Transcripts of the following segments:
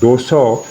200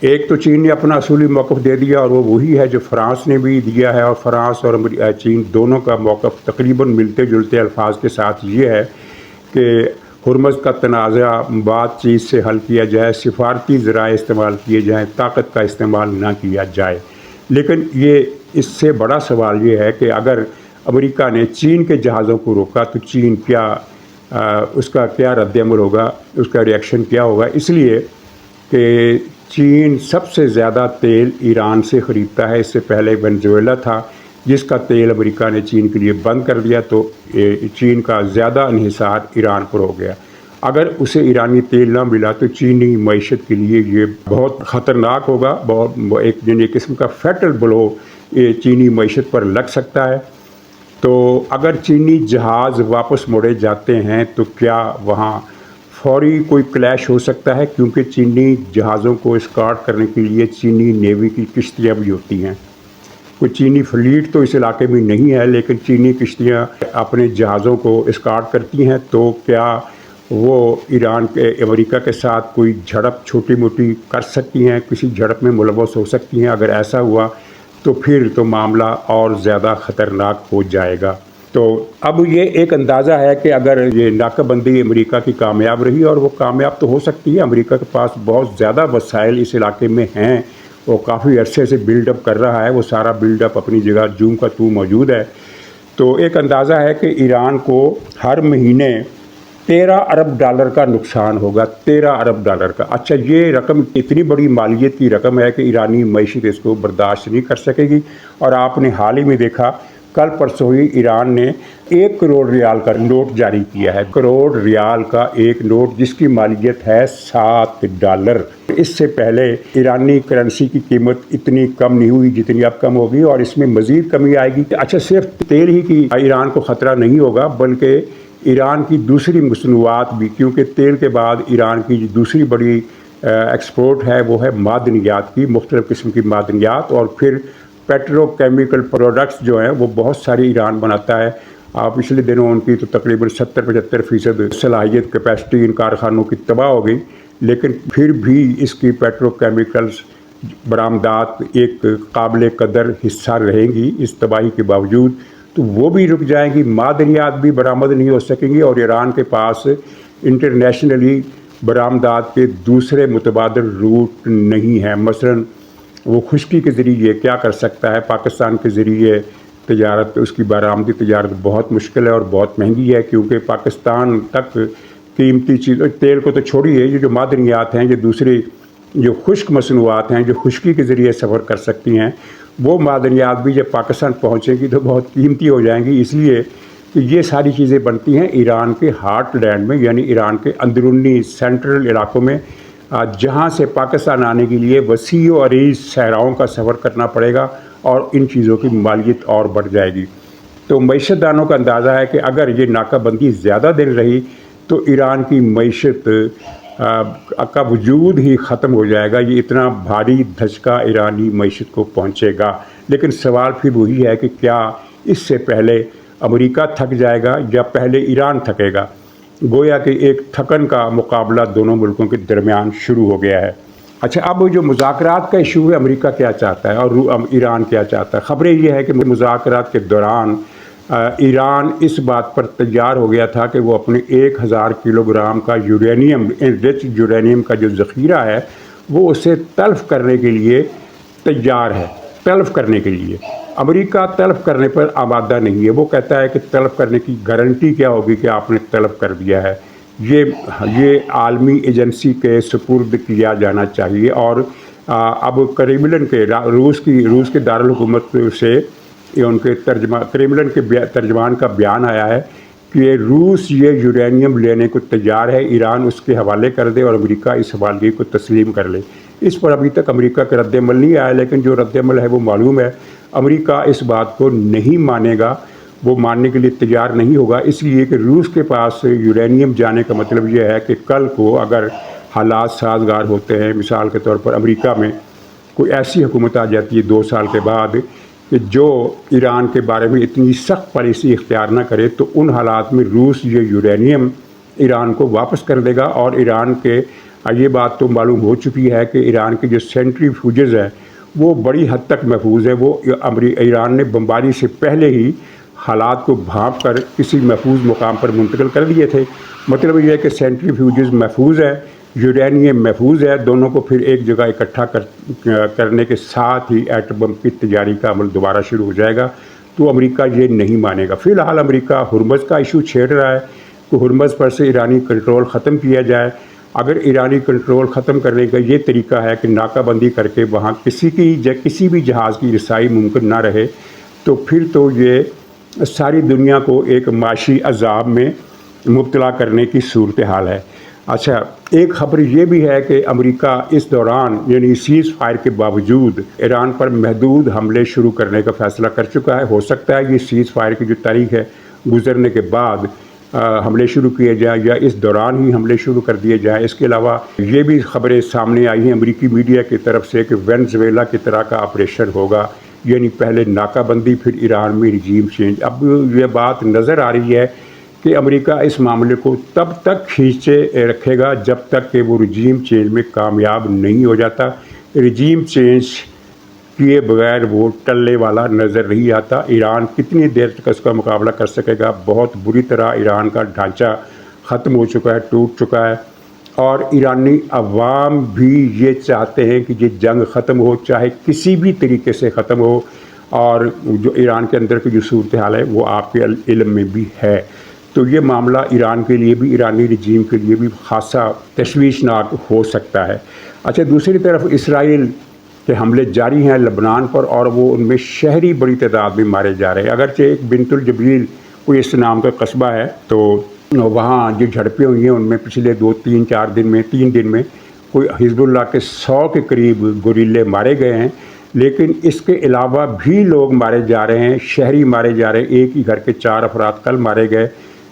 ایک تو چین نے اپنا اصولی موقف دے دیا اور وہ وہی ہے جو فرانس نے بھی دیا ہے، اور فرانس اور چین دونوں کا موقف تقریباً ملتے جلتے الفاظ کے ساتھ یہ ہے کہ ہرمز کا تنازع بات چیت سے حل کیا جائے، سفارتی ذرائع استعمال کیے جائیں، طاقت کا استعمال نہ کیا جائے۔ لیکن یہ اس سے بڑا سوال یہ ہے کہ اگر امریکہ نے چین کے جہازوں کو روکا تو چین کیا اس کا کیا رد عمل ہوگا، اس کا ریئیکشن کیا ہوگا، اس لیے کہ چین سب سے زیادہ تیل ایران سے خریدتا ہے۔ اس سے پہلے وینزویلا تھا جس کا تیل امریکہ نے چین کے لیے بند کر دیا، تو چین کا زیادہ انحصار ایران پر ہو گیا۔ اگر اسے ایرانی تیل نہ ملا تو چینی معیشت کے لیے یہ بہت خطرناک ہوگا، ایک قسم کا فیٹل بلو یہ چینی معیشت پر لگ سکتا ہے۔ تو اگر چینی جہاز واپس موڑے جاتے ہیں تو کیا وہاں فوری کوئی کلیش ہو سکتا ہے، کیونکہ چینی جہازوں کو اسکارٹ کرنے کے لیے چینی نیوی کی کشتیاں بھی ہوتی ہیں۔ کوئی چینی فلیٹ تو اس علاقے میں نہیں ہے، لیکن چینی کشتیاں اپنے جہازوں کو اسکارٹ کرتی ہیں، تو کیا وہ ایران کے امریکہ کے ساتھ کوئی جھڑپ چھوٹی موٹی کر سکتی ہیں، کسی جھڑپ میں ملوث ہو سکتی ہیں؟ اگر ایسا ہوا تو پھر تو معاملہ اور زیادہ خطرناک ہو جائے گا۔ تو اب یہ ایک اندازہ ہے کہ اگر یہ ناکہ بندی امریکہ کی کامیاب رہی، اور وہ کامیاب تو ہو سکتی ہے، امریکہ کے پاس بہت زیادہ وسائل اس علاقے میں ہیں، وہ کافی عرصے سے بلڈ اپ کر رہا ہے، وہ سارا بلڈ اپ اپنی جگہ جوں کا تو موجود ہے۔ تو ایک اندازہ ہے کہ ایران کو ہر مہینے 13 ارب ڈالر کا نقصان ہوگا، 13 ارب ڈالر کا۔ اچھا، یہ رقم اتنی بڑی مالیت کی رقم ہے کہ ایرانی معیشت اس کو برداشت نہیں کر سکے گی، اور آپ نے حال ہی میں دیکھا کل پرسوں ہی ایران نے 1 کروڑ ریال کا نوٹ جاری کیا ہے، کروڑ ریال کا ایک نوٹ جس کی مالیت ہے 7 ڈالر۔ اس سے پہلے ایرانی کرنسی کی قیمت اتنی کم نہیں ہوئی جتنی اب کم ہوگی، اور اس میں مزید کمی آئے گی۔ اچھا، صرف تیل ہی کی ایران کو خطرہ نہیں ہوگا، بلکہ ایران کی دوسری مصنوعات بھی، کیونکہ تیل کے بعد ایران کی دوسری بڑی ایکسپورٹ ہے وہ ہے معدنیات کی، مختلف قسم کی معدنیات، اور پھر پیٹرو کیمیکل پروڈکٹس جو ہیں وہ بہت ساری ایران بناتا ہے۔ پچھلے دنوں ان کی تو تقریباً 70-75% صلاحیت کیپیسٹی ان کارخانوں کی تباہ ہو گئی، لیکن پھر بھی اس کی پیٹرو کیمیکلز برآمدات ایک قابل قدر حصہ رہیں گی اس تباہی کے باوجود، تو وہ بھی رک جائیں گی، معدنیات بھی برآمد نہیں ہو سکیں گی، اور ایران کے پاس انٹرنیشنلی برآمدات کے دوسرے متبادل روٹ نہیں ہیں۔ مثلاً وہ خشکی کے ذریعے کیا کر سکتا ہے؟ پاکستان کے ذریعے تجارت، اس کی برآمدی تجارت بہت مشکل ہے اور بہت مہنگی ہے، کیونکہ پاکستان تک قیمتی چیز، تیل کو تو چھوڑیے، یہ جو معدنیات ہیں، یہ دوسری جو خشک مصنوعات ہیں جو خشکی کے ذریعے سفر کر سکتی ہیں، وہ معدنیات بھی جب پاکستان پہنچیں گی تو بہت قیمتی ہو جائیں گی۔ اس لیے کہ یہ ساری چیزیں بنتی ہیں ایران کے ہارٹ لینڈ میں، یعنی ایران کے اندرونی سینٹرل علاقوں میں، جہاں سے پاکستان آنے کے لیے وسیع و عریض صحراؤں کا سفر کرنا پڑے گا، اور ان چیزوں کی مالیت اور بڑھ جائے گی۔ تو معیشت دانوں کا اندازہ ہے کہ اگر یہ ناکہ بندی زیادہ دن رہی تو ایران کی معیشت کا وجود ہی ختم ہو جائے گا، یہ اتنا بھاری دھچکا ایرانی معیشت کو پہنچے گا۔ لیکن سوال پھر وہی ہے کہ کیا اس سے پہلے امریکہ تھک جائے گا یا پہلے ایران تھکے گا؟ گویا کہ ایک تھکن کا مقابلہ دونوں ملکوں کے درمیان شروع ہو گیا ہے۔ اچھا، اب جو مذاکرات کا ایشو ہے، امریکہ کیا چاہتا ہے اور ایران کیا چاہتا ہے؟ خبریں یہ ہے کہ مذاکرات کے دوران ایران اس بات پر تیار ہو گیا تھا کہ وہ اپنے 1000 کلو گرام کا یورینیم، رچ یورینیم کا جو ذخیرہ ہے، وہ اسے تلف کرنے کے لیے تیار ہے، تلف کرنے کے لیے۔ امریکہ تلف کرنے پر آمادہ نہیں ہے، وہ کہتا ہے کہ تلف کرنے کی گارنٹی کیا ہوگی کہ آپ نے تلف کر دیا ہے، یہ عالمی ایجنسی کے سپرد کیا جانا چاہیے۔ اور اب کریملن کے روس کے دارالحکومت سے ان کے کریملن کے ترجمان کا بیان آیا ہے کہ روس یہ یورینیم لینے کو تیار ہے، ایران اس کے حوالے کر دے اور امریکہ اس حوالے کو تسلیم کر لے۔ اس پر ابھی تک امریکہ کا رد عمل نہیں آیا، لیکن جو رد عمل ہے وہ معلوم ہے۔ امریکہ اس بات کو نہیں مانے گا، وہ ماننے کے لیے تیار نہیں ہوگا، اس لیے کہ روس کے پاس یورینیم جانے کا مطلب یہ ہے کہ کل کو اگر حالات سازگار ہوتے ہیں، مثال کے طور پر امریکہ میں کوئی ایسی حکومت آ جاتی ہے 2 سال کے بعد کہ جو ایران کے بارے میں اتنی سخت پالیسی اختیار نہ کرے، تو ان حالات میں روس یہ یورینیم ایران کو واپس کر دے گا، اور ایران کے یہ بات تو معلوم ہو چکی ہے کہ ایران کے جو سینٹری فیوجز ہیں وہ بڑی حد تک محفوظ ہے. وہ ایران نے بمباری سے پہلے ہی حالات کو بھانپ کر کسی محفوظ مقام پر منتقل کر دیے تھے. مطلب یہ ہے کہ سینٹری فیوجز محفوظ ہے، یورینیم محفوظ ہے. دونوں کو پھر ایک جگہ اکٹھا کرنے کے ساتھ ہی ایٹم بم کی تیاری کا عمل دوبارہ شروع ہو جائے گا. تو امریکہ یہ نہیں مانے گا. فی الحال امریکہ ہرمز کا ایشو چھیڑ رہا ہے کہ ہرمز پر سے ایرانی کنٹرول ختم کیا جائے. اگر ایرانی کنٹرول ختم کرنے کا یہ طریقہ ہے کہ ناکہ بندی کر کے وہاں کسی بھی جہاز کی رسائی ممکن نہ رہے، تو پھر تو یہ ساری دنیا کو ایک معاشی عذاب میں مبتلا کرنے کی صورتحال ہے. اچھا، ایک خبر یہ بھی ہے کہ امریکہ اس دوران یعنی سیز فائر کے باوجود ایران پر محدود حملے شروع کرنے کا فیصلہ کر چکا ہے. ہو سکتا ہے یہ سیز فائر کی جو تاریخ ہے گزرنے کے بعد حملے شروع کیے جائیں یا اس دوران ہی حملے شروع کر دیے جائیں. اس کے علاوہ یہ بھی خبریں سامنے آئی ہیں امریکی میڈیا کی طرف سے کہ وینزویلا کی طرح کا آپریشن ہوگا، یعنی پہلے ناکہ بندی پھر ایران میں رجیم چینج. اب یہ بات نظر آ رہی ہے کہ امریکہ اس معاملے کو تب تک کھینچے رکھے گا جب تک کہ وہ رجیم چینج میں کامیاب نہیں ہو جاتا. رجیم چینج کیے بغیر وہ ٹلنے والا نظر نہیں آتا. ایران کتنی دیر تک اس کا مقابلہ کر سکے گا؟ بہت بری طرح ایران کا ڈھانچہ ختم ہو چکا ہے، ٹوٹ چکا ہے، اور ایرانی عوام بھی یہ چاہتے ہیں کہ یہ جنگ ختم ہو، چاہے کسی بھی طریقے سے ختم ہو. اور جو ایران کے اندر کی جو صورتحال ہے وہ آپ کے علم میں بھی ہے. تو یہ معاملہ ایران کے لیے بھی، ایرانی رجیم کے لیے بھی خاصا تشویشناک ہو سکتا ہے. اچھا، دوسری طرف اسرائیل کے حملے جاری ہیں لبنان پر، اور وہ ان میں شہری بڑی تعداد میں مارے جا رہے ہیں. اگرچہ ایک بنت الجبریل کوئی اس نام کا قصبہ ہے، تو وہاں جو جھڑپیں ہوئی ہیں ان میں پچھلے 3 دن میں کوئی حزب اللہ کے 100 کے قریب گوریلے مارے گئے ہیں. لیکن اس کے علاوہ بھی لوگ مارے جا رہے ہیں، شہری مارے جا رہے ہیں. ایک ہی گھر کے 4 افراد کل مارے گئے.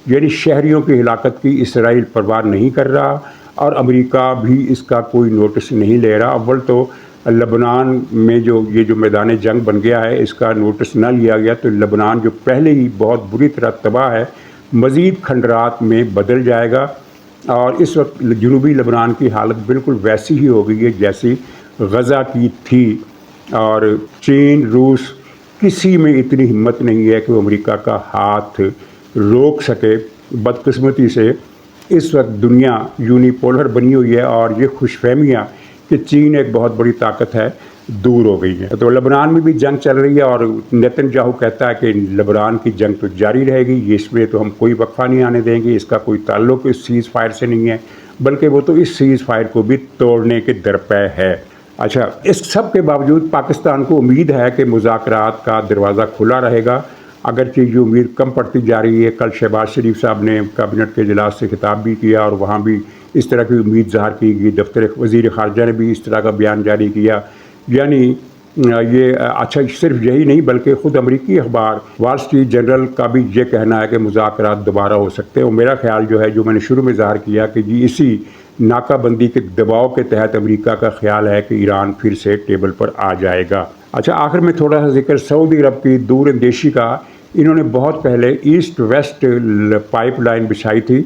یعنی شہریوں کی ہلاکت کی اسرائیل پرواہ نہیں کر رہا، اور امریکہ بھی اس کا کوئی نوٹس نہیں لے رہا. اول تو لبنان میں یہ جو میدان جنگ بن گیا ہے اس کا نوٹس نہ لیا گیا، تو لبنان جو پہلے ہی بہت بری طرح تباہ ہے مزید کھنڈرات میں بدل جائے گا. اور اس وقت جنوبی لبنان کی حالت بالکل ویسی ہی ہو گئی ہے جیسی غزہ کی تھی. اور چین، روس، کسی میں اتنی ہمت نہیں ہے کہ وہ امریکہ کا ہاتھ روک سکے. بدقسمتی سے اس وقت دنیا یونیپولر بنی ہوئی ہے، اور یہ خوش فہمیاں کہ چین ایک بہت بڑی طاقت ہے دور ہو گئی ہے. تو لبنان میں بھی جنگ چل رہی ہے، اور نیتن یاہو کہتا ہے کہ لبنان کی جنگ تو جاری رہے گی، اس میں تو ہم کوئی وقفہ نہیں آنے دیں گے. اس کا کوئی تعلق اس سیز فائر سے نہیں ہے، بلکہ وہ تو اس سیز فائر کو بھی توڑنے کے درپے ہے. اچھا، اس سب کے باوجود پاکستان کو امید ہے کہ مذاکرات کا دروازہ کھلا رہے گا، اگرچہ یہ امید کم پڑتی جا رہی ہے. کل شہباز شریف صاحب نے کابینٹ کے اجلاس سے خطاب بھی کیا، اور وہاں بھی اس طرح کی امید ظاہر کی گئی. دفتر وزیر خارجہ نے بھی اس طرح کا بیان جاری کیا. یعنی یہ اچھا، صرف یہی نہیں بلکہ خود امریکی اخبار وال اسٹریٹ جرنل کا بھی یہ کہنا ہے کہ مذاکرات دوبارہ ہو سکتے ہیں. اور میرا خیال جو ہے، جو میں نے شروع میں ظاہر کیا، کہ یہ اسی ناکہ بندی کے دباؤ کے تحت امریکہ کا خیال ہے کہ ایران پھر سے ٹیبل پر آ جائے گا. اچھا، آخر میں تھوڑا سا ذکر سعودی عرب کی دور اندیشی کا. انہوں نے بہت پہلے ایسٹ ویسٹ پائپ لائن بچھائی تھی،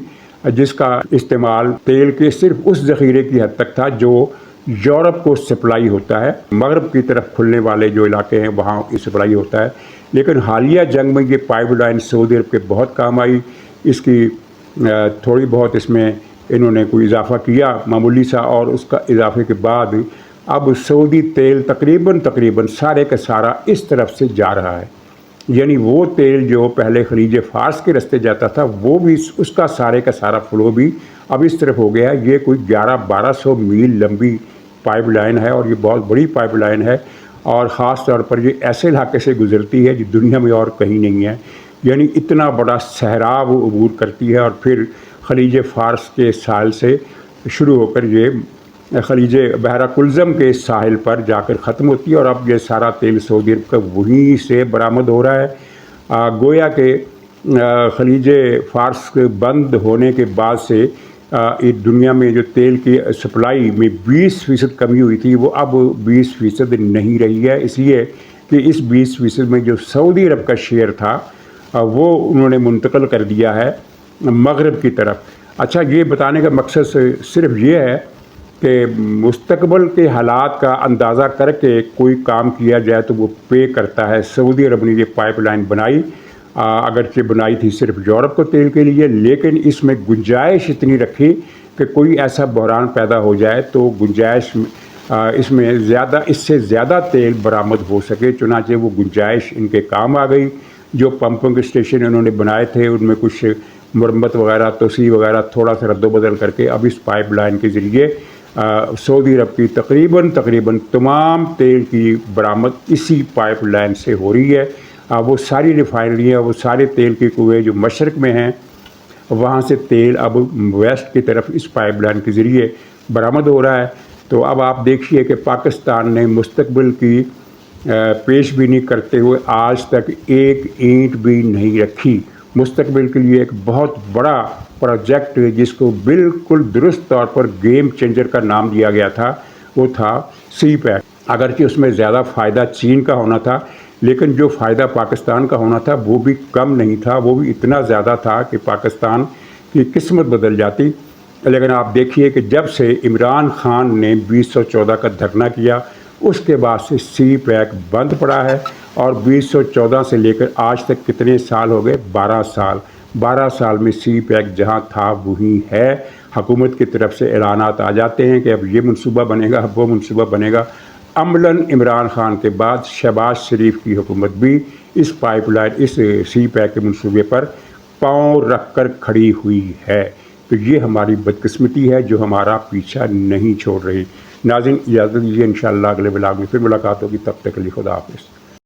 جس کا استعمال تیل کے صرف اس ذخیرے کی حد تک تھا جو یورپ کو سپلائی ہوتا ہے. مغرب کی طرف کھلنے والے جو علاقے ہیں وہاں سپلائی ہوتا ہے. لیکن حالیہ جنگ میں یہ پائپ لائن سعودی عرب کے بہت کام آئی. اس کی تھوڑی بہت اس میں انہوں نے کوئی اضافہ کیا معمولی سا، اور اس کا اضافے کے بعد اب سعودی تیل تقریباً سارے کا سارا اس طرف سے جا رہا ہے. یعنی وہ تیل جو پہلے خلیج فارس کے راستے جاتا تھا وہ بھی اس کا سارے کا سارا فلو بھی اب اس طرف ہو گیا ہے. یہ کوئی 1100-1200 میل لمبی پائپ لائن ہے، اور یہ بہت بڑی پائپ لائن ہے، اور خاص طور پر یہ ایسے علاقے سے گزرتی ہے جو دنیا میں اور کہیں نہیں ہے. یعنی اتنا بڑا صحرا وہ عبور کرتی ہے، اور پھر خلیج فارس کے ساحل سے شروع ہو کر یہ خلیج بحرہ کلزم کے ساحل پر جا کر ختم ہوتی ہے. اور اب یہ سارا تیل سعودی عرب کا وہیں سے برآمد ہو رہا ہے. گویا کہ خلیج فارس بند ہونے کے بعد سے دنیا میں جو تیل کی سپلائی میں 20% کمی ہوئی تھی، وہ اب 20% نہیں رہی ہے. اس لیے کہ اس 20% میں جو سعودی عرب کا شیئر تھا وہ انہوں نے منتقل کر دیا ہے مغرب کی طرف. اچھا، یہ بتانے کا مقصد صرف یہ ہے کہ مستقبل کے حالات کا اندازہ کر کے کوئی کام کیا جائے تو وہ پے کرتا ہے۔ سعودی عرب نے یہ پائپ لائن بنائی، اگرچہ بنائی تھی صرف یورپ کو تیل کے لیے، لیکن اس میں گنجائش اتنی رکھی کہ کوئی ایسا بحران پیدا ہو جائے تو گنجائش اس میں اس سے زیادہ تیل برآمد ہو سکے۔ چنانچہ وہ گنجائش ان کے کام آ گئی۔ جو پمپنگ اسٹیشن انہوں نے بنائے تھے ان میں کچھ مرمت وغیرہ، توسیع وغیرہ تھوڑا سا رد و بدل کر کے اب اس پائپ لائن کے ذریعے سعودی عرب کی تقریباً تمام تیل کی برآمد اسی پائپ لائن سے ہو رہی ہے۔ وہ ساری ریفائنریاں، وہ سارے تیل کے کنویں جو مشرق میں ہیں، وہاں سے تیل اب ویسٹ کی طرف اس پائپ لائن کے ذریعے برآمد ہو رہا ہے۔ تو اب آپ دیکھیے کہ پاکستان نے مستقبل کی پیش بینی کرتے ہوئے آج تک ایک اینٹ بھی نہیں رکھی۔ مستقبل کے لیے ایک بہت بڑا پروجیکٹ جس کو بالکل درست طور پر گیم چینجر کا نام دیا گیا تھا، وہ تھا سی پیک۔ اگرچہ اس میں زیادہ فائدہ چین کا ہونا تھا، لیکن جو فائدہ پاکستان کا ہونا تھا وہ بھی کم نہیں تھا، وہ بھی اتنا زیادہ تھا کہ پاکستان کی قسمت بدل جاتی۔ لیکن آپ دیکھیے کہ جب سے عمران خان نے 2014 کا دھرنا کیا، اس کے بعد سے سی پیک بند پڑا ہے، اور 2014 سے لے کر آج تک کتنے سال ہو گئے؟ 12 سال میں سی پیک جہاں تھا وہی ہے۔ حکومت کی طرف سے اعلانات آ جاتے ہیں کہ اب یہ منصوبہ بنے گا، اب وہ منصوبہ بنے گا۔ عملاً عمران خان کے بعد شہباز شریف کی حکومت بھی اس پائپ لائن، اس سی پیک کے منصوبے پر پاؤں رکھ کر کھڑی ہوئی ہے۔ تو یہ ہماری بدقسمتی ہے جو ہمارا پیچھا نہیں چھوڑ رہی۔ ناظرین اجازت دیجیے، انشاءاللہ اگلے ولاگ میں پھر ملاقات ہوگی، تب تک کے لیے خدا حافظ۔